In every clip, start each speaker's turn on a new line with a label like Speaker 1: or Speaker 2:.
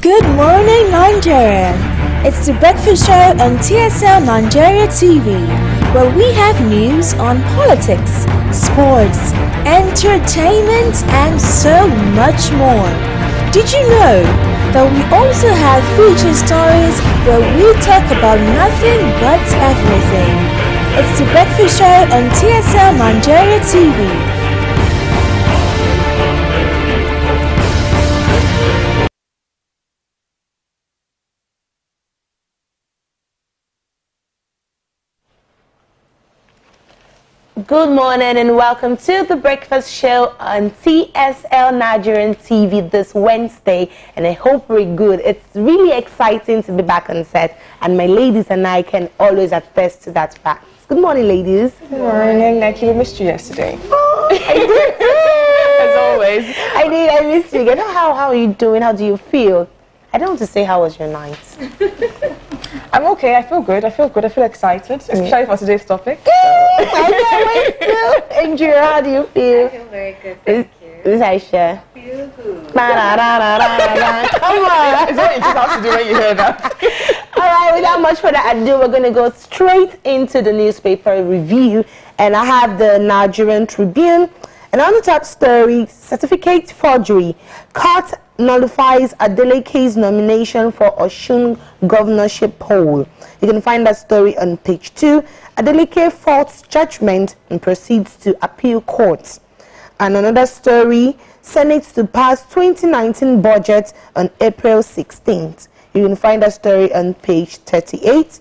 Speaker 1: Good morning, Nigeria. It's the breakfast show on TSL Nigeria TV, where we have news on politics, sports, entertainment, and so much more. Did you know that we also have feature stories where we talk about nothing but everything? It's the breakfast show on TSL Nigeria TV.
Speaker 2: Good morning and welcome to the breakfast show on TSL Nigerian TV this Wednesday, and I hope we're good. It's really exciting to be back on set, and my ladies and I can always attest to that fact. Good morning, ladies.
Speaker 3: Good morning. Like we missed you yesterday.
Speaker 2: Oh, I did.
Speaker 3: As always.
Speaker 2: I missed you again. How are you doing? How do you feel? I don't want to say how was your night.
Speaker 3: I'm okay. I feel good. I feel excited, especially for today's topic.
Speaker 2: I can't wait to. Andrew, how do you feel?
Speaker 4: I feel very good. Thank you.
Speaker 2: Who's Aisha?
Speaker 4: Feel good.
Speaker 2: Come on.
Speaker 3: It's what you just have to do when you hear that.
Speaker 2: Alright, without much further ado, we're going to go straight into the newspaper review. And I have the Nigerian Tribune. And on the top story, certificate forgery. Court nullifies Adeleke's nomination for Osun governorship poll. You can find that story on page 2. Adeleke faults judgment and proceeds to appeal courts. And another story, Senate to pass 2019 budget on April 16th. You can find that story on page 38.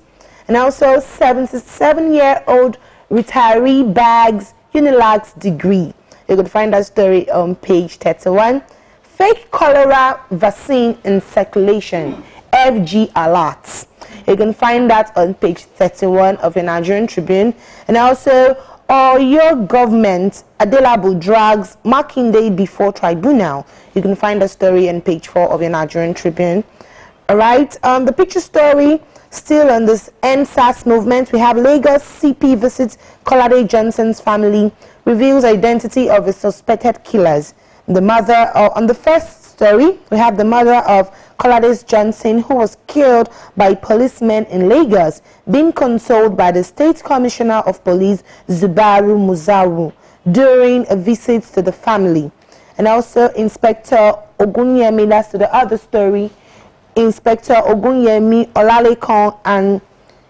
Speaker 2: And also, 77-year-old retiree bags Unilag's degree. You can find that story on page 31. Fake cholera vaccine in circulation, FG alerts. You can find that on page 31 of the Nigerian Tribune. And also, your government, Adelabu drags Makinde before tribunal. You can find the story on page 4 of the Nigerian Tribune. Alright, the picture story, still on this NSAS movement, we have Lagos CP visits Kolade Johnson's family, reveals identity of the suspected killers. The mother, on the first story, we have the mother of Kolade Johnson, who was killed by policemen in Lagos, being consoled by the State Commissioner of Police, Zubaru Muzaru, during a visit to the family. And also, Inspector Ogunyemi, that's to the other story, Inspector Ogunyemi Olalekan and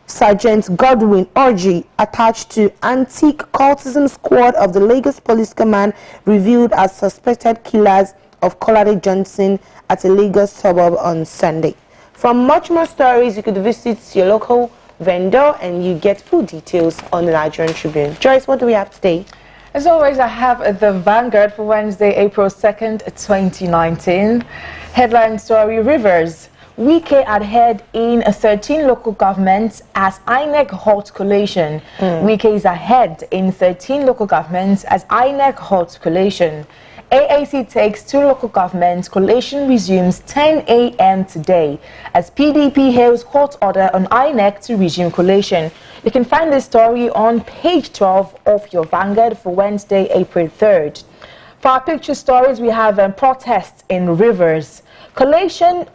Speaker 2: Sergeant Godwin Orji, attached to antique cultism squad of the Lagos Police Command, revealed as suspected killers of Kolade Johnson at a Lagos suburb on Sunday. For much more stories, you could visit your local vendor and you get full details on the Nigerian Tribune. Joyce, what do we have today?
Speaker 3: As always, I have the Vanguard for Wednesday, April 2nd, 2019. Headline story, Rivers. Wike ahead in 13 local governments as INEC halts collation. Wike is ahead in 13 local governments as INEC halts collation. AAC takes 2 local governments. Collation resumes 10 a.m. today as PDP hails court order on INEC to resume collation. You can find this story on page 12 of your Vanguard for Wednesday, April 3rd. For our picture stories, we have protests in Rivers. Coalition,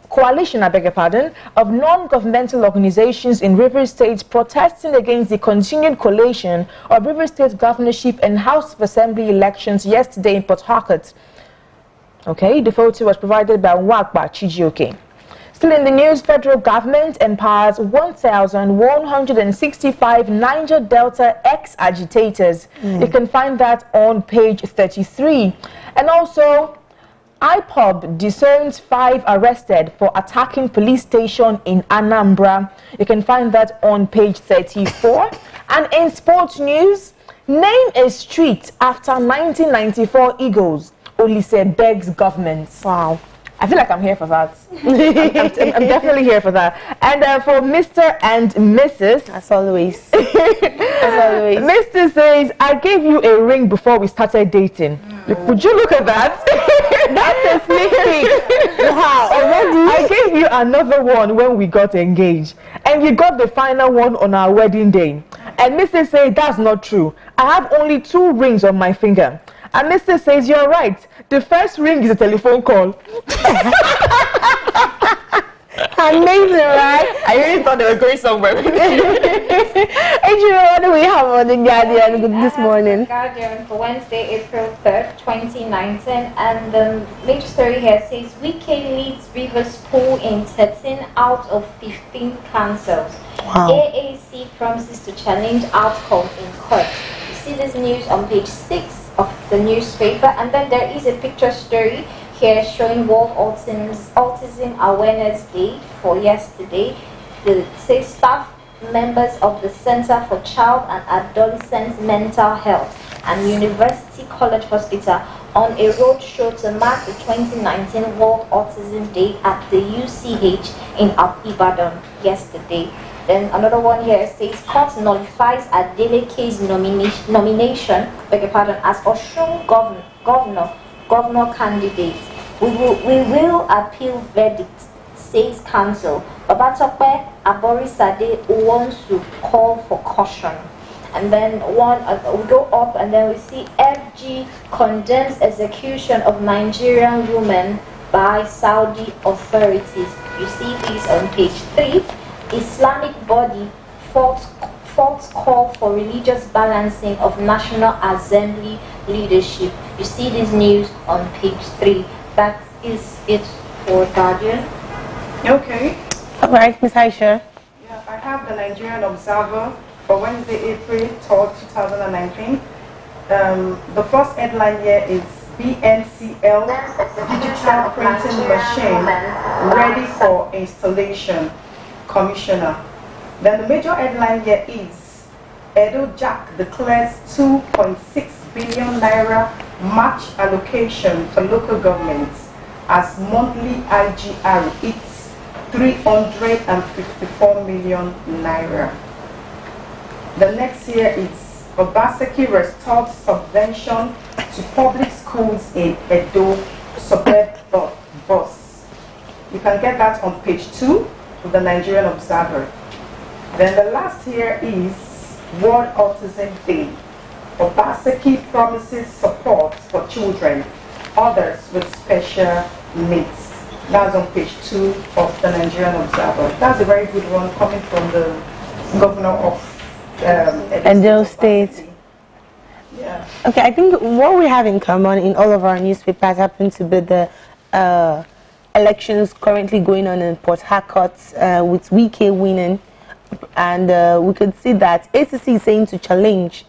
Speaker 3: of non-governmental organizations in Rivers State protesting against the continued collation of Rivers State governorship and House of Assembly elections yesterday in Port Harcourt. Okay, the photo was provided by Wakba Chijioke. Still in the news, federal government empowers 1,165 Niger Delta ex-agitators. You can find that on page 33. And also, IPOB disowns 5 arrested for attacking police station in Anambra. You can find that on page 34. And in sports news, name a street after 1994 Eagles. Olise begs government. Wow. I feel like I'm here for that. I'm definitely here for that. And for Mr. and Mrs.
Speaker 2: As always. As always.
Speaker 3: Mr. says, I gave you a ring before we started dating. Would you look at that?
Speaker 2: That's a sneak peek.
Speaker 3: Wow, already? I gave you another one when we got engaged. And you got the final one on our wedding day. And Mrs. says, that's not true. I have only 2 rings on my finger. And Mr. says, you're right. The first ring is a telephone call.
Speaker 2: Amazing, right?
Speaker 3: I really thought they were going somewhere.
Speaker 2: Adrian, what do we have on the Guardian this morning?
Speaker 4: Guardian for Wednesday, April 3rd, 2019. And the major story here says Wike leads Rivers poll in 13 out of 15 councils.
Speaker 2: Wow.
Speaker 4: AAC promises to challenge outcome in court. You see this news on page 6 of the newspaper. And then there is a picture story here showing World Autism Awareness Day for yesterday. It says staff members of the Center for Child and Adolescent Mental Health and University College Hospital on a road show to mark the 2019 World Autism Day at the UCH in Ibadan yesterday. Then another one here says court nullifies Adeleke's nomination, as Osun governor candidate. We will appeal verdict, says counsel. Babatope Aborisade wants to call for caution. And then we go up and then we see FG condemns execution of Nigerian women by Saudi authorities. You see this on page 3. Islamic body false call for religious balancing of National Assembly leadership. You see this news on page 3. That is it for Guardian.
Speaker 5: Okay.
Speaker 2: All right, Ms. Aisha.
Speaker 5: Yeah, I have the Nigerian Observer for Wednesday, April 3rd, 2019. The first headline here is BNCL digital printing machine ready for installation, Commissioner. Then the major headline here is Edo Jack declares 2.6 billion naira match allocation for local governments as monthly IGR hits 354 million naira. The next here is Obaseki restored subvention to public schools in Edo suburb bus. You can get that on page 2 of the Nigerian Observer. Then the last here is World Autism Day. Obaseki promises support for children, others with special needs. That's on page 2 of the Nigerian Observer. That's a very good one coming from the governor of
Speaker 2: Edo State.
Speaker 5: Yeah.
Speaker 2: Okay, I think what we have in common in all of our newspapers happen to be the elections currently going on in Port Harcourt with Wike winning. And we could see that ACC is saying to challenge.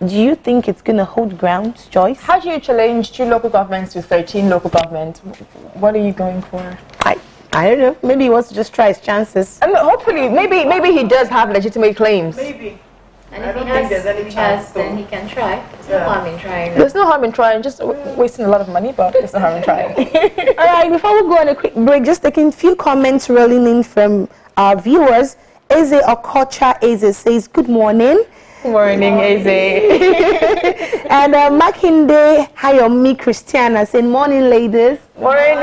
Speaker 2: Do you think it's going to hold ground, Joyce?
Speaker 3: How do you challenge 2 local governments to 13 local governments? What are you going for?
Speaker 2: I don't know. Maybe he wants to just try his chances.
Speaker 3: I mean, hopefully, maybe he does have legitimate claims.
Speaker 5: Maybe.
Speaker 4: And
Speaker 5: I
Speaker 4: if
Speaker 5: don't
Speaker 4: he
Speaker 5: think
Speaker 4: has,
Speaker 5: there's any chance
Speaker 4: then
Speaker 5: to.
Speaker 4: he can try. There's no harm in trying.
Speaker 3: There's no harm in trying, just wasting a lot of money, but there's no harm in trying.
Speaker 2: All right, before we go on a quick break, just taking a few comments rolling in from our viewers. Eze Okocha Eze says, good morning.
Speaker 3: Good morning, Eze.
Speaker 2: And Makinde Hayomi Christiana saying, morning, ladies.
Speaker 3: Morning.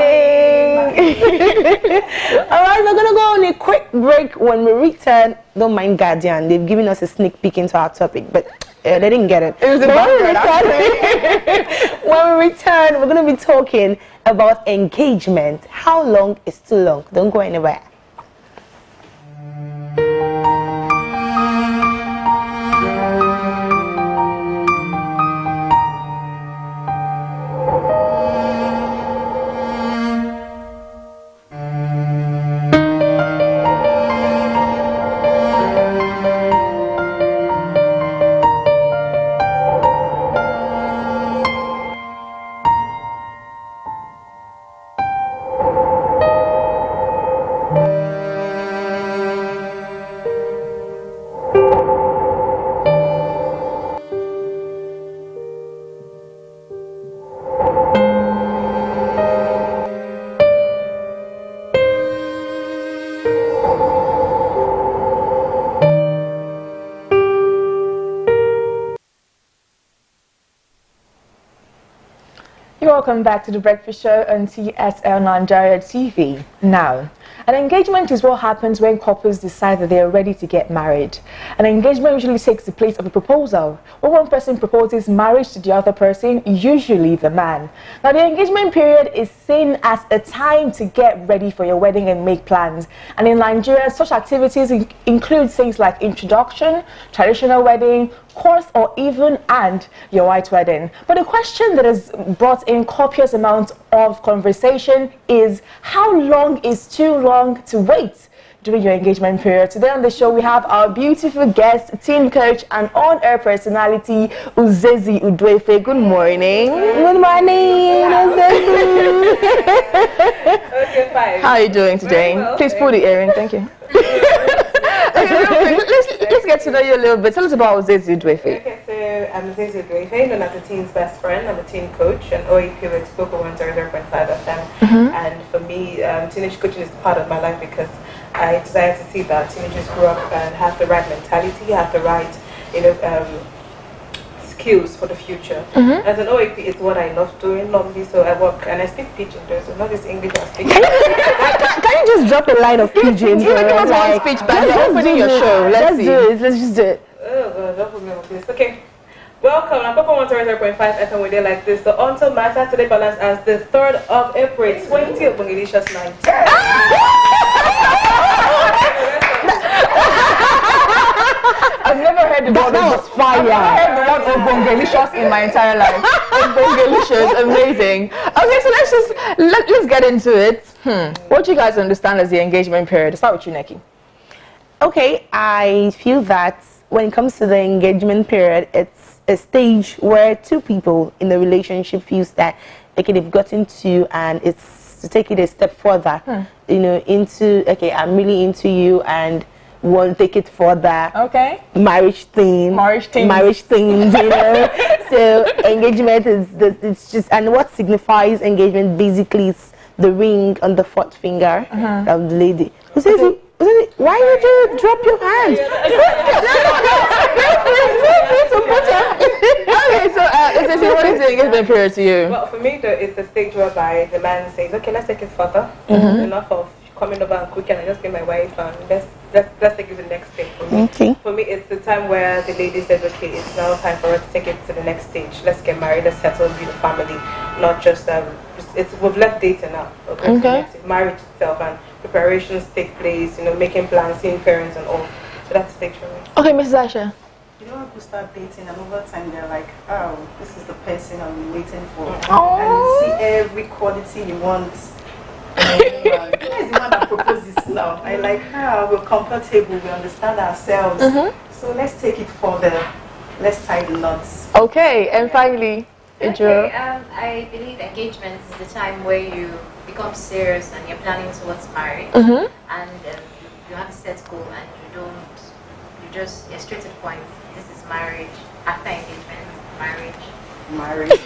Speaker 2: All right, we're going to go on a quick break. When we return, don't mind Guardian. They've given us a sneak peek into our topic, but they didn't get it.
Speaker 3: It was
Speaker 2: When we return, we're going to be talking about engagement. How long is too long? Don't go anywhere.
Speaker 3: Welcome back to the Breakfast Show on TSL Nigeria TV. Now, An engagement is what happens when couples decide that they are ready to get married. An engagement usually takes the place of a proposal. When one person proposes marriage to the other person, usually the man. Now, the engagement period is seen as a time to get ready for your wedding and make plans. And in Nigeria, such activities include things like introduction, traditional wedding, course, or even and your white wedding. But the question that has brought in copious amounts of conversation is, how long is too long to wait during your engagement period? Today on the show we have our beautiful guest, team coach and on-air personality, Uzezi Uduefe. Good morning.
Speaker 2: Good morning, Uzezi.
Speaker 6: Okay, fine.
Speaker 3: How are you doing today?
Speaker 6: Well,
Speaker 3: Please pull the earring. Thank you. Let's get to know you a little bit. Tell us about Uzezi Uduefe.
Speaker 6: Okay, so I'm Uzezi Uduefe, known as the teen's best friend. I'm a teen coach and OEP with Spoken 100.5 FM. And for me, teenage coaching is part of my life because I desire to see that teenagers grow up and have the right mentality, have the right, skills for the future. As an OAP, it's what I love doing normally, so I work and I speak pidgin though, so not this English I speak.
Speaker 2: Can you just drop a line of pigeon?
Speaker 3: You give us one speech, but you're opening your show. Let's do it. Let's just do it.
Speaker 6: Oh God, don't put me on this. Okay. Welcome, I'm Papa 100.5 FM. We're there like this. So until my Saturday balance as the 3rd of April 20 of Bangladesh's 19.
Speaker 3: I've never heard the word.
Speaker 2: That was fire.
Speaker 3: I've never heard the word Bongalicious in my entire life. Bongalicious, amazing. Okay, so let's get into it. What do you guys understand as the engagement period? Let's start with you, Neki.
Speaker 2: Okay, I feel that when it comes to the engagement period, it's a stage where two people in the relationship feels that okay, they've gotten to, and it's to take it a step further, into okay, I'm really into you and want to take it further.
Speaker 3: Okay.
Speaker 2: Marriage things. So engagement is it's just, and what signifies engagement basically is the ring on the 4th finger of the lady. Why did you drop your hand?
Speaker 3: Okay, so what is the engagement period to you?
Speaker 6: Well, for me, it's the stage whereby the man says, okay, let's take it further. Enough of coming over and cooking and just get my wife and let's take it to the next stage for me.
Speaker 2: Okay.
Speaker 6: For me, it's the time where the lady says, okay, it's now time for us to take it to the next stage. Let's get married, let's settle, build a family. Not just, we've left dating now. Okay. Marriage itself and preparations take place, making plans, seeing parents and all. So that's the stage for me.
Speaker 3: Okay, Mrs. Aisha.
Speaker 5: You know, when people start dating and over time they're like, oh, this is the person I'm waiting for.
Speaker 3: Oh.
Speaker 5: And you see every quality you want. Where's the one that proposes now? I like, we're comfortable, we understand ourselves. So let's take it further. Let's tie the knots.
Speaker 3: Okay, and finally,
Speaker 4: Okay, I believe engagement is the time where you become serious and you're planning towards marriage, and you have a set goal and you're straight to the point. This is marriage. After engagement, marriage.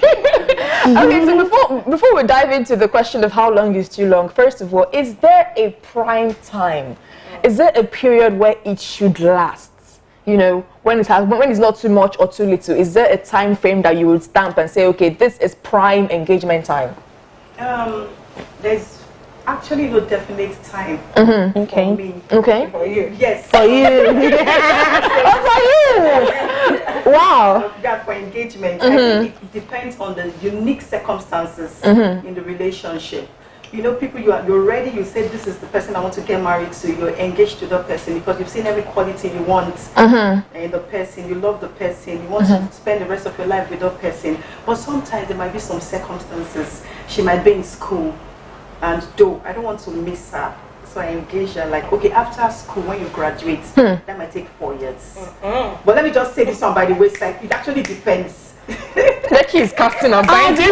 Speaker 3: Okay, so before we dive into the question of how long is too long, first of all, is there a prime time? Is there a period where it should last? When it's not too much or too little, is there a time frame that you would stamp and say, okay, this is prime engagement time?
Speaker 5: There's actually no definite time
Speaker 2: Okay.
Speaker 5: for me.
Speaker 3: Okay.
Speaker 5: For you. Yes.
Speaker 2: For you. For you. Wow.
Speaker 5: That for engagement, I think it depends on the unique circumstances in the relationship. People you're ready, you say this is the person I want to get married to, you're engaged to the person because you've seen every quality you want in the person, you love the person, you want to spend the rest of your life with that person. But sometimes there might be some circumstances. She might be in school, and though I don't want to miss her, so I engage her like, okay, after school when you graduate, that might take 4 years. But let me just say this one by the wayside, it actually depends.
Speaker 3: Becky is casting a binding.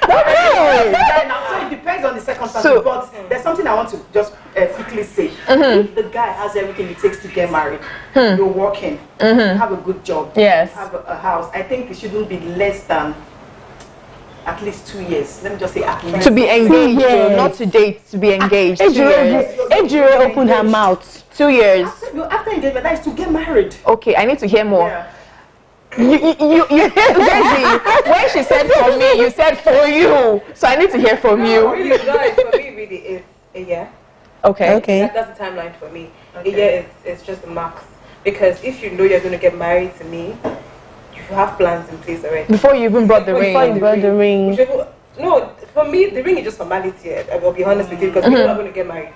Speaker 5: So it depends on the circumstances, but there's something I want to just quickly say. If the guy has everything it takes to get married, you're working, you have a good job,
Speaker 3: yes,
Speaker 5: you have a house, I think it shouldn't be less than at least 2 years. Let me just say at least.
Speaker 3: To be engaged, not to date, to be engaged. 2 years.
Speaker 2: Ejiro opened her mouth.
Speaker 3: 2 years.
Speaker 5: After engagement, that is to get married.
Speaker 3: Okay, I need to hear more.
Speaker 5: Yeah.
Speaker 3: When she said for me, you said for you. So I need to hear from you.
Speaker 6: Really, guys, for me, really, it's a year.
Speaker 3: Okay.
Speaker 6: That's the timeline for me. A year is just the max. Because if you know you're going to get married to me, you have plans in place already.
Speaker 3: Before you even brought the ring.
Speaker 2: Before you brought the ring.
Speaker 6: No, for me, the ring is just formality. I will be honest with you, because we know we're going to get married.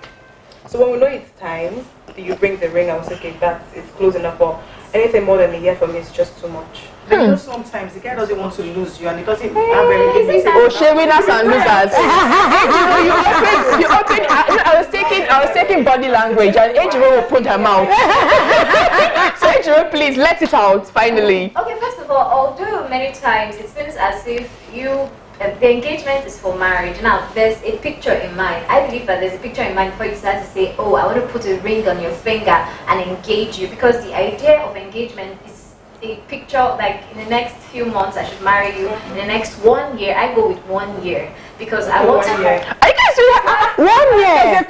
Speaker 6: So when we know it's time, you bring the ring, I was okay, it's close enough. But anything more than a year for me is just too much.
Speaker 5: You know, sometimes the guy doesn't want to lose you, and he doesn't have anything.
Speaker 3: Winners and losers. you opened. I was taking body language, and Ejiro opened her mouth. So Ejiro, please let it out finally.
Speaker 4: Okay, first of all, although many times it seems as if the engagement is for marriage. Now, there's a picture in mind. I believe that there's a picture in mind before you start to say, oh, I want to put a ring on your finger and engage you, because the idea of engagement is a picture like in the next few months I should marry you. In the next 1 year, I go with 1 year because I want to.
Speaker 3: I guess you have 1 year.
Speaker 4: I'm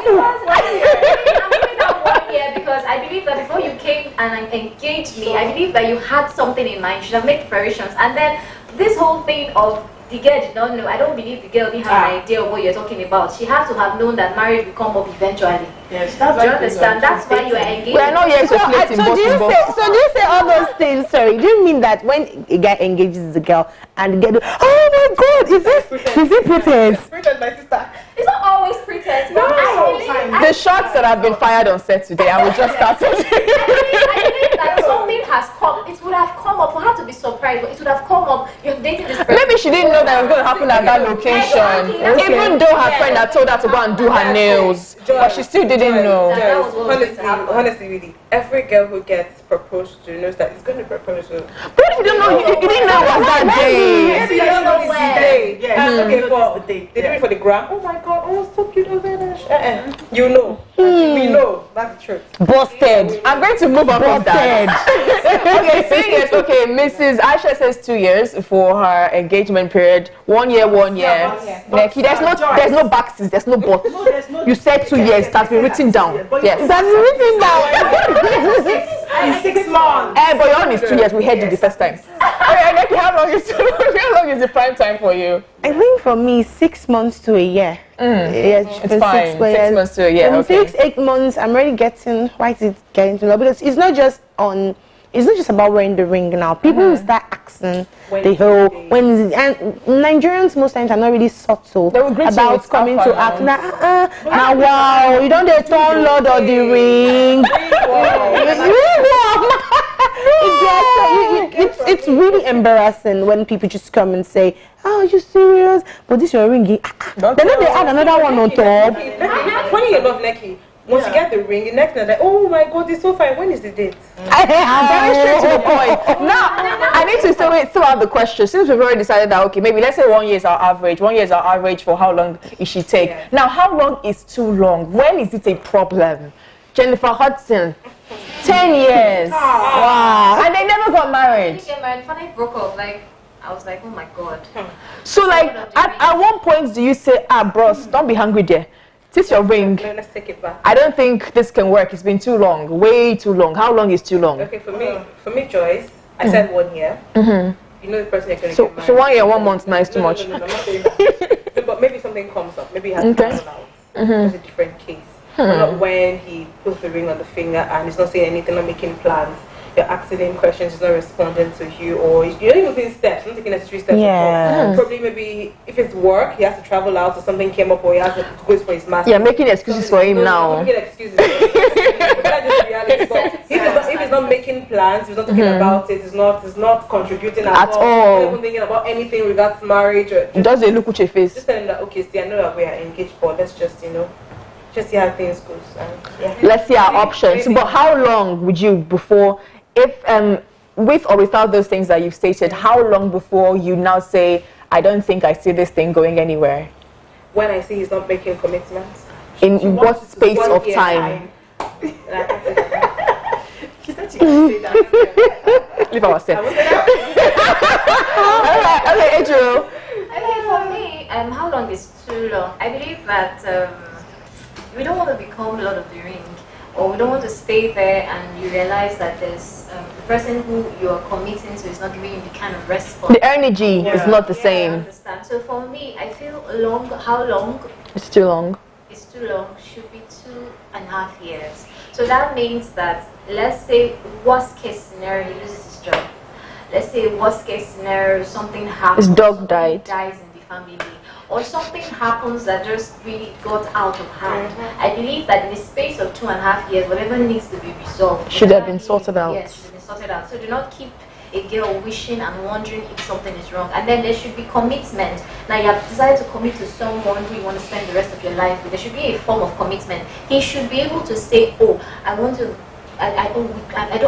Speaker 4: doing that 1 year because I believe that before you came and engaged me, I believe that you had something in mind. You should have made preparations, and then this whole thing of the girl did not know. I don't believe the girl didn't have an idea of what you're talking about. She has to have known that marriage will come up eventually.
Speaker 5: Yes, that's
Speaker 4: do you understand? That's why you are engaged.
Speaker 3: We are not here to split
Speaker 2: So do you say all those things? Sorry, do you mean that when a guy engages the girl and the girl, oh my God, is it pretense?
Speaker 6: Pretense, my sister.
Speaker 4: It's not always pretense.
Speaker 6: No,
Speaker 3: the shots that have been fired on set today, I will just start.
Speaker 4: I believe that something has come. It would have come up. For her to be surprised, but it would have come up. You're dating this person.
Speaker 3: Maybe she didn't know that it was going to happen at that location.
Speaker 4: Exactly.
Speaker 3: Even though her friend had told her to go and do her nails, but she still didn't know.
Speaker 6: Honestly, really, every girl who gets proposed to knows that it's going to propose to.
Speaker 3: But you didn't know. You didn't know it was that day.
Speaker 6: Maybe you don't know it's the day.
Speaker 5: Yes.
Speaker 6: Okay, for
Speaker 5: the day.
Speaker 6: They did it for the gram. Oh my God, oh so cute, oh there. You know, we know that's the truth.
Speaker 2: Busted.
Speaker 3: I'm going to move on from that. Okay, saying it. Okay, Mrs. Aisha says 2 years for her engagement period. 1 year, 1 year. Neki, there's no backseas, there's no but.
Speaker 5: No, there's no.
Speaker 3: You said 2 years. That's been written down. Yes.
Speaker 2: That's written down.
Speaker 5: In 6 months.
Speaker 3: But your own is 2 years. We heard it the first time. Okay, Neki, how long is the prime time for you?
Speaker 2: I think for me, 6 months to a year. Yes,
Speaker 3: It's fine. 6 months to a year. Okay.
Speaker 2: 6-8 months, I'm already getting. Why is it getting to know? Because it's not just on. It's not just about wearing the ring now. People will start asking the whole when is it, and Nigerians most times are not really subtle about coming to ask. Now, wow, you don't get turn Lord of the Ring. It's really embarrassing when people just come and say, "Oh, are you serious? But this your ring." Then they add another one on top.
Speaker 6: Funny enough, Neki, once you get the ring, the next night, like, oh my God, it's so fine. When is the date?
Speaker 3: I'm very straight to the point. Now, I need to still have the question. Since we've already decided that, okay, maybe let's say 1 year is our average. 1 year is our average for how long it should take.
Speaker 6: Yeah.
Speaker 3: Now, how long is too long? When is it a problem? Jennifer Hudson, 10 years. Wow. And they never got married.
Speaker 4: Finally broke up. Like, I was like, oh my God.
Speaker 3: So, like, at one point, do you say, bros, don't be hungry there. This is your ring.
Speaker 6: No, let's take it back.
Speaker 3: I don't think this can work. It's been too long. Way too long. How long is too long?
Speaker 6: Okay, for me, Joyce, I said 1 year. You know the person you're going to get married.
Speaker 3: So 1 year, 1 month, nice too much.
Speaker 6: No, I'm not saying that. No, but maybe something comes up. Maybe he has traveled out. It's a different case. But not when he puts the ring on the finger and he's not saying anything, not making plans. You're asking him questions, he's not responding to you, or you're not even taking steps, not taking necessary steps at all. Probably maybe if it's work, he has to travel out or something came up, or he has to go for his master.
Speaker 3: Yeah, making excuses for him now.
Speaker 6: Making excuses. That's just reality. But if he's not making plans, he's not talking about it, he's not contributing at all. He's not even thinking about anything regards marriage. Or
Speaker 3: does it look at your face?
Speaker 6: Just tell him that, okay, see, I know that we are engaged, but let's just, just see how things go.
Speaker 3: Let's see our options. But how long would you before, if with or without those things that you've stated, how long before you now say, I don't think I see this thing going anywhere?
Speaker 6: When I see he's not making commitments.
Speaker 3: In what space of time?
Speaker 6: She said she can't say that.
Speaker 3: Leave ourselves. Okay, Adriel.
Speaker 4: Okay, for me, how long is too long? I believe that we don't want to become Lord of the Ring, or we don't want to stay there and you realize that there's the person who you are committing to is not giving you the kind of response.
Speaker 3: The energy is not the same.
Speaker 4: I understand. So for me, I feel long. How long?
Speaker 3: It's too long.
Speaker 4: is too long should be 2.5 years. So that means that, let's say, worst case scenario, he loses his job. Let's say worst case scenario, something happens.
Speaker 3: His dog died.
Speaker 4: Dies in the family. Or something happens that just really got out of hand. I believe that in the space of 2.5 years, whatever needs to be resolved
Speaker 3: should have been sorted out.
Speaker 4: Yes, should have been sorted out. So do not keep a girl wishing and wondering if something is wrong. And then there should be commitment. Now you have decided to commit to someone who you want to spend the rest of your life with. There should be a form of commitment. He should be able to say, oh, I want to, I've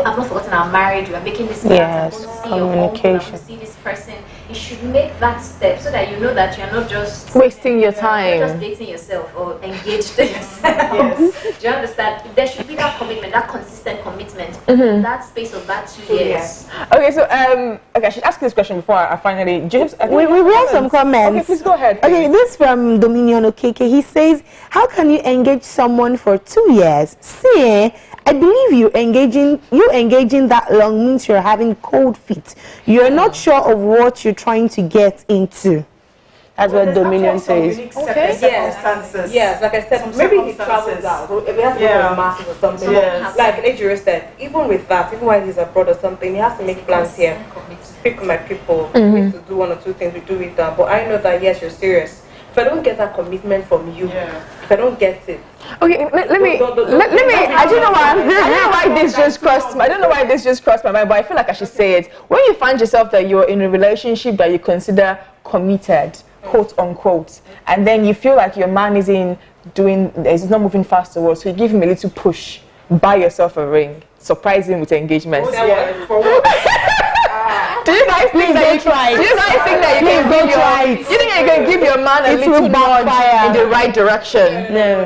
Speaker 4: not forgotten I'm married, you are making this plan,
Speaker 2: Yes,
Speaker 4: I want to see your home, I want to see this person. You should make that step so that you know that you're not just
Speaker 3: wasting your time.
Speaker 4: You're not just dating yourself or engaged to yourself. Yes. Do you understand? There should be that commitment, that consistent commitment in that space of that 2 years.
Speaker 3: Okay, so okay, I should ask this question before I finally. James,
Speaker 2: we have some comments.
Speaker 3: Okay, please go ahead.
Speaker 2: Okay, this from Dominion Okeke. He says, how can you engage someone for 2 years? See, I believe you engaging that long means you're having cold feet. You're not sure of what you're trying to get into. That's what Dominion says.
Speaker 5: Okay. Circumstances.
Speaker 6: Yes, like I said, maybe he travels out. Or if he has to go to masses or something.
Speaker 5: Yes.
Speaker 6: Like Ejiro said, even with that, even while he's abroad or something, he has to make plans here. Speak with my people. We to do 1 or 2 things, we do it down. But I know that yes, you're serious. If I don't get that commitment from you, if I don't get it.
Speaker 3: Okay, let me. I don't know why this just crossed. I don't know why this just crossed my mind, but I feel like I should say it. When you find yourself that you're in a relationship that you consider committed, quote unquote, and then you feel like your man is not moving fast towards, so you give him a little push, buy yourself a ring, surprise him with engagement.
Speaker 5: For what?
Speaker 3: Do you guys think that you can? Do you guys think that you can give you think you can give your man a little nudge in the right direction?
Speaker 2: No.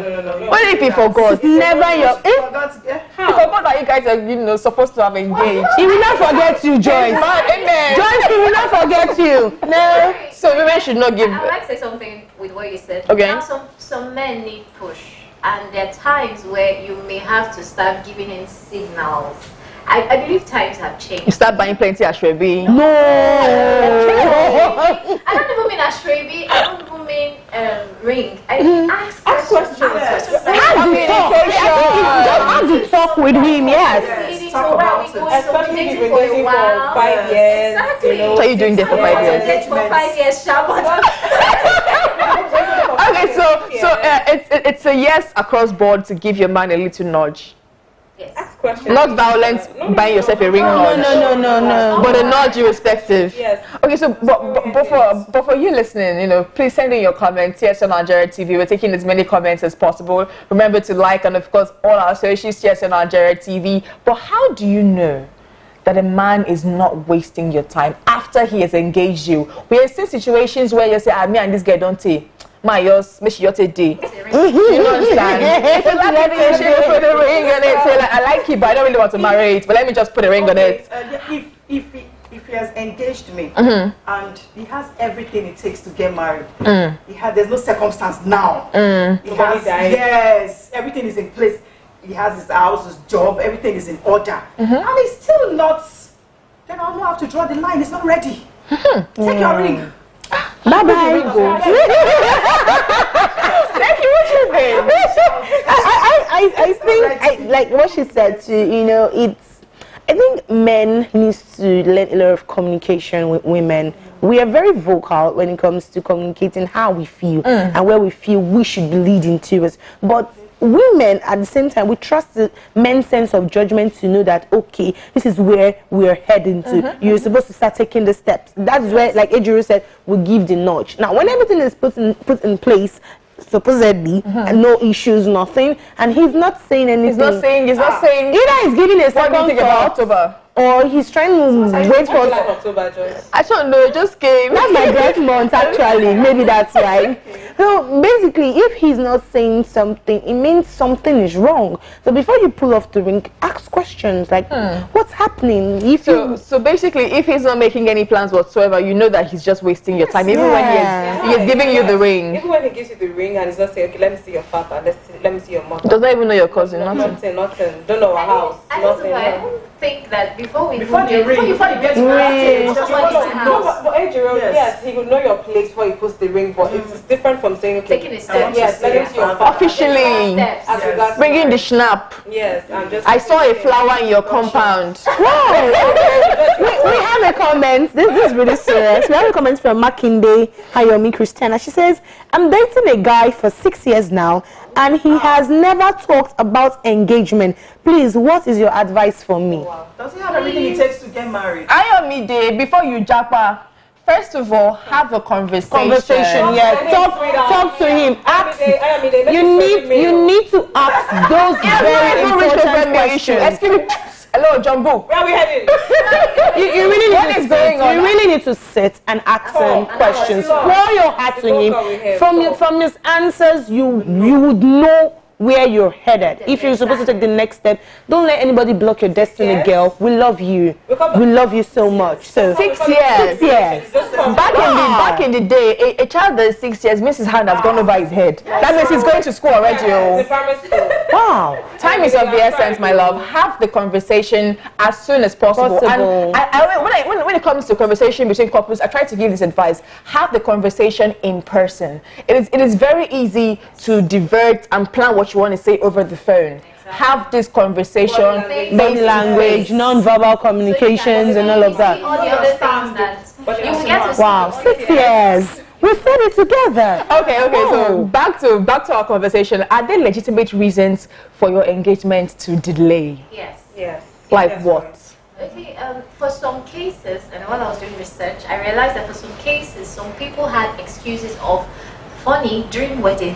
Speaker 3: What if he forgot?
Speaker 2: Never your.
Speaker 3: He forgot that you guys are, supposed to have engaged.
Speaker 2: He will not forget you, Joyce.
Speaker 3: Amen.
Speaker 2: Joyce, he will not forget you. No.
Speaker 3: So women should not give.
Speaker 4: I'd like to say something with what you said.
Speaker 3: Okay.
Speaker 4: Now some men need push, and there are times where you may have to start giving in signals. I believe times have changed.
Speaker 3: You start buying plenty of Ashwebi.
Speaker 2: No.
Speaker 4: I don't even mean Ashwebi. I don't even mean ring. I mean ask questions.
Speaker 2: Have to talk with him, yes.
Speaker 4: So where are we going? So we're dating for a while.
Speaker 6: 5 years.
Speaker 4: Exactly.
Speaker 3: What are you doing there for 5 years?
Speaker 4: Dating for 5 years,
Speaker 3: Okay, so it's a yes across board to give your man a little nudge.
Speaker 4: Yes.
Speaker 6: Ask questions.
Speaker 3: Not violence, buying yourself a ring nudge.
Speaker 2: No.
Speaker 3: But a nudge irrespective.
Speaker 6: Yes.
Speaker 3: Okay, so but for you listening, please send in your comments. TSL Nigeria TV. We're taking as many comments as possible. Remember to like and of course all our socials, TSL Nigeria TV. But how do you know that a man is not wasting your time after he has engaged you? We have seen situations where you say, me and this guy don't take. My yours, make sure you day. You know understand? It's like you put a ring on it. Say like, I like it, but I don't really want to marry it. But let me just put a ring on it.
Speaker 5: If he has engaged me and he has everything it takes to get married, there's no circumstance now. Yes, everything is in place. He has his house, his job, everything is in order, and he's still not. Then I'll know how to draw the line. It's not ready. Take your ring.
Speaker 2: Bye bye.
Speaker 3: Thank you. What you think?
Speaker 2: I think like what she said too. I think men needs to learn a lot of communication with women. We are very vocal when it comes to communicating how we feel and where we feel we should be leading towards. But women, at the same time, we trust the men's sense of judgment to know that, okay, this is where we are heading to. You're supposed to start taking the steps. That's where, like Ejiro said, we give the nudge. Now, when everything is put in place, supposedly, and no issues, nothing, and he's not saying anything.
Speaker 3: He's not saying.
Speaker 2: Either he's giving a second
Speaker 3: what do you think about October?
Speaker 2: Or he's trying to wait for.
Speaker 6: October, Joyce.
Speaker 3: I don't know. It just came.
Speaker 2: That's my birth month, actually. Maybe that's why. So basically, if he's not saying something, it means something is wrong. So before you pull off the ring, ask questions like, "What's happening?"
Speaker 3: So basically, if he's not making any plans whatsoever, you know that he's just wasting your time. Even when he is giving you the ring.
Speaker 6: Even when he gives you the ring and he's not saying, "Okay, let me see your father. Let me see your mother."
Speaker 3: Does not even know your cousin. Nothing.
Speaker 6: Nothing. Don't know our house.
Speaker 4: I don't think that before we
Speaker 5: before you get
Speaker 4: married,
Speaker 5: just
Speaker 6: but Ejiro, yes, he would know your place before he puts the ring, but it's different from saying, okay,
Speaker 4: taking a step.
Speaker 6: yes, let him see your father.
Speaker 3: Officially bringing the schnapp.
Speaker 6: Yes, and just
Speaker 3: I saw a flower in your compound.
Speaker 2: Wow. we have a comment. This is really serious. We have a comment from Makinde Hayomi Christiana. She says, I'm dating a guy for 6 years now, and he has never talked about engagement. Please, what is your advice for me?
Speaker 5: Wow. Does he have everything it takes to get married?
Speaker 3: Ayomide, before you japa, first of all, have a conversation.
Speaker 2: Yeah. Talk to him. Ask. You need to ask those very important questions.
Speaker 3: Excuse me. Hello, Jumbo.
Speaker 6: Where are we heading?
Speaker 2: You really need to sit and ask him questions. Pour your heart to him. From his answers, you would know where you're headed. If you're supposed to take the next step, don't let anybody block your destiny, girl. We love you. We love you so much. So
Speaker 3: 6 years.
Speaker 2: 6 years.
Speaker 3: Back in the day, a child that is 6 years, Mrs. Hand has gone over his head. That means he's going to school already.
Speaker 2: Wow.
Speaker 3: Time is of the essence, my love. Have the conversation as soon as possible. And when it comes to conversation between couples, I try to give this advice. Have the conversation in person. It is very easy to divert and plan what you want to say over the phone. Have this conversation,
Speaker 2: body language, non-verbal communications, and all of that.
Speaker 4: All the other things that you will get to
Speaker 2: wow, 6 years. We said it together.
Speaker 3: Okay. So back to our conversation. Are there legitimate reasons for your engagement to delay?
Speaker 4: Yes.
Speaker 3: Like what?
Speaker 4: Okay, for some cases, and while I was doing research, I realized that for some cases, some people had excuses of funny during wedding.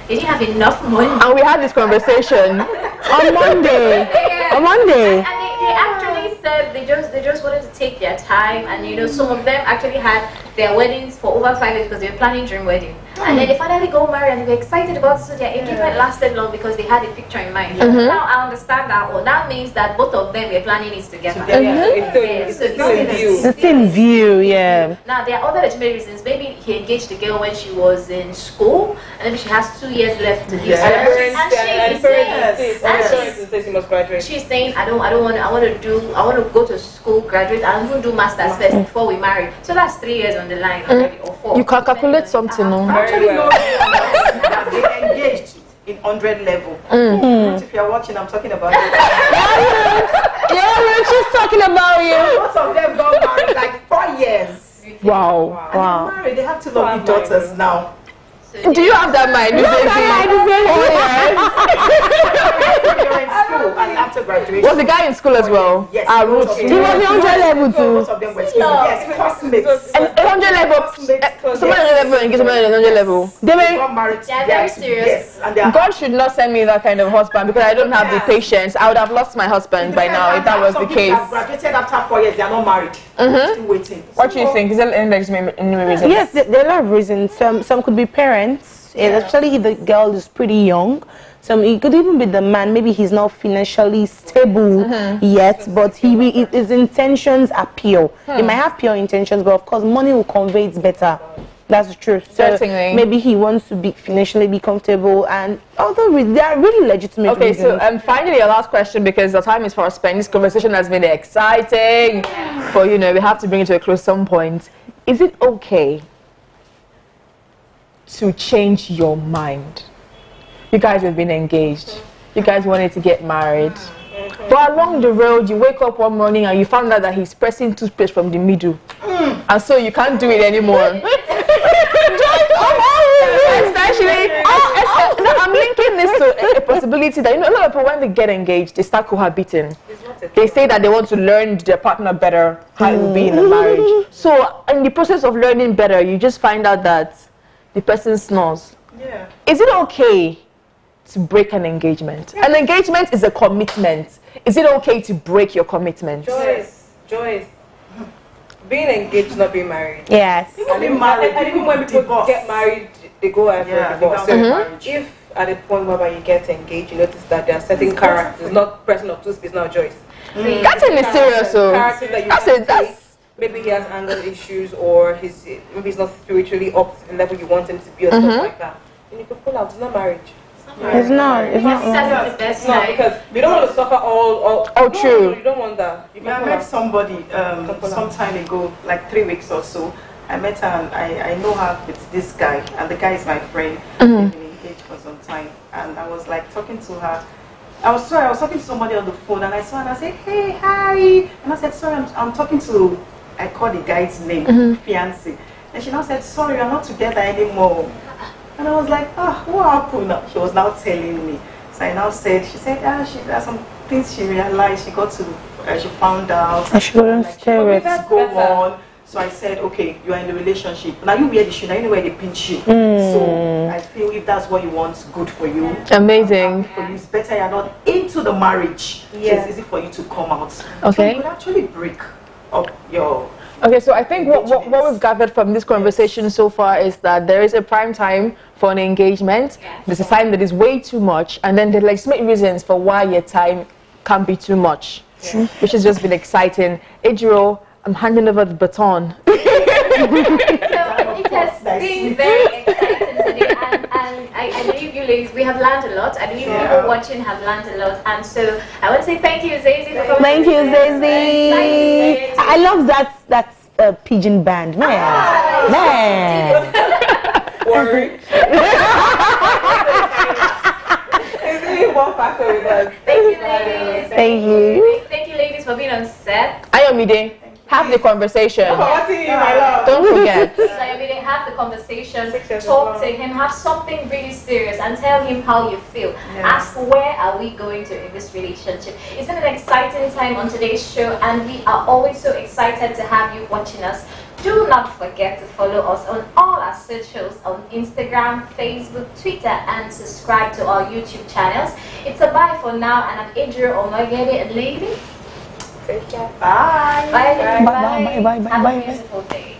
Speaker 4: They didn't have enough money.
Speaker 3: And we had this conversation
Speaker 2: on Monday. On Monday.
Speaker 4: And they actually said they just wanted to take their time, and some of them actually had their weddings for over 5 years because they were planning dream wedding. And then they finally got married and they were excited about it, so their engagement lasted long because they had a picture in mind. Now I understand that. Well, that means that both of them were planning it together.
Speaker 2: It's in view, yeah.
Speaker 4: Now there are other legitimate reasons. Maybe he engaged the girl when she was in school, and maybe she has 2 years left to live. She's saying, I want to go to school, graduate, and even do masters first before we marry. So that's 3 years on the line already, or 4.
Speaker 3: You can calculate something, no?
Speaker 5: Actually, no, they engaged in 100 level. If you're watching, I'm talking about you.
Speaker 2: Yeah, she's talking about you.
Speaker 5: Most of them got married like 4 years.
Speaker 2: Wow.
Speaker 5: And married, they have 2 lovely daughters now.
Speaker 3: Do you have that mind?
Speaker 5: You're in school and after graduation.
Speaker 3: Was the guy in school as well?
Speaker 5: Yes.
Speaker 2: He was 100 level too.
Speaker 5: Most of them were school. Yes, classmates.
Speaker 3: And 100 level. Someone 100 level and get someone 100 level.
Speaker 5: They got married.
Speaker 4: They're very serious.
Speaker 5: Yes, and
Speaker 3: God should not send me that kind of husband because I don't have the patience. I would have lost my husband by now if that was the case.
Speaker 5: Some graduated after 4 years, they are not married. Still waiting.
Speaker 3: What do you think? Is there any reason?
Speaker 2: Yes, there are a lot of reasons. Some could be parents. Especially if the girl is pretty young. It could even be the man. Maybe he's not financially stable yet, but his intentions are pure. He might have pure intentions, but of course, money will convey it better. That's the truth. So maybe he wants to be financially comfortable, and although they are really legitimate reasons.
Speaker 3: So finally, your last question, because the time is for us spent. This conversation has been exciting, but we have to bring it to a close some point. Is it okay to change your mind? You guys have been engaged. You guys wanted to get married. But along the road, you wake up one morning and you found out that he's pressing toothpaste from the middle. And so you can't do it anymore. I'm linking this to a possibility that, a lot of people, when they get engaged, they start cohabiting. They say that they want to learn their partner better, how it will be in a marriage. So in the process of learning better, you just find out that the person snores.
Speaker 5: Yeah.
Speaker 3: Is it okay to break an engagement? Yeah. An engagement is a commitment. Is it okay to break your commitment?
Speaker 6: Joyce. Being engaged is not being married.
Speaker 2: Yes.
Speaker 6: And even when people get married, they go after divorce. So if at the point where you get engaged, you notice that there are certain characters, not person of 2 space, not Joyce.
Speaker 3: That's in the serious.
Speaker 6: Characters that you maybe he has anger issues, or maybe he's not spiritually up to the level you want him to be, or stuff like that. And you can pull out. It's not marriage.
Speaker 2: It's not. It's not.
Speaker 4: That's the best
Speaker 6: No,
Speaker 4: life.
Speaker 6: because we don't want to suffer all.
Speaker 2: Oh, true.
Speaker 6: You don't want that. You
Speaker 5: I met somebody some time ago, like 3 weeks or so. I met her and I know her with this guy, and the guy is my friend. They've been engaged for some time, and I was like talking to her. I was talking to somebody on the phone, and I saw her and I said, "Hey, hi," and I said, "Sorry, I'm talking to," I called the guy's name, fiance, and she now said, "Sorry, we're not together anymore." And I was like, "Ah, what happened?" She was now telling me. So I now said, she said, there are some things she realized. She got to, she found out.
Speaker 2: I shouldn't stare it.
Speaker 5: Let's go on. So I said, okay, you are in a relationship. Now you wear the shoe, now you know where they pinch you. So I feel if that's what you want, good for you.
Speaker 2: Amazing.
Speaker 5: For you, it's better you're not into the marriage.
Speaker 4: Yeah.
Speaker 5: So it's easy for you to come out.
Speaker 2: Okay.
Speaker 5: So you could actually break up your...
Speaker 3: Okay, so I think what we've gathered from this conversation so far is that there is a prime time for an engagement. There's a time that is way too much, and then there are legitimate reasons for why your time can be too much, which has just been exciting. Ejiro, I'm handing over the baton.
Speaker 4: So it has been very exciting today, and I believe you ladies, we have learned a lot. I believe people watching have learned a lot, and so I want to say thank you, Uzezi, for coming.
Speaker 2: Thank you, Uzezi. I love that pigeon band, man.
Speaker 6: Worry. It's really one factor with us.
Speaker 4: Thank you, ladies.
Speaker 2: Thank you.
Speaker 4: Thank you, ladies, for being on set.
Speaker 3: Ayomide, have the conversation.
Speaker 6: What you, my love?
Speaker 3: Don't forget.
Speaker 4: So we didn't have the conversation, talk to him, have something really serious, and tell him how you feel. Ask where are we going to in this relationship. It's been an exciting time on today's show, and we are always so excited to have you watching us. Do not forget to follow us on all our socials on Instagram, Facebook, Twitter, and subscribe to our YouTube channels. It's a bye for now, and I'm Ejiro Omagede and lady.
Speaker 6: Take care.
Speaker 5: Bye.
Speaker 4: Bye.
Speaker 2: Bye.
Speaker 4: Have a beautiful day.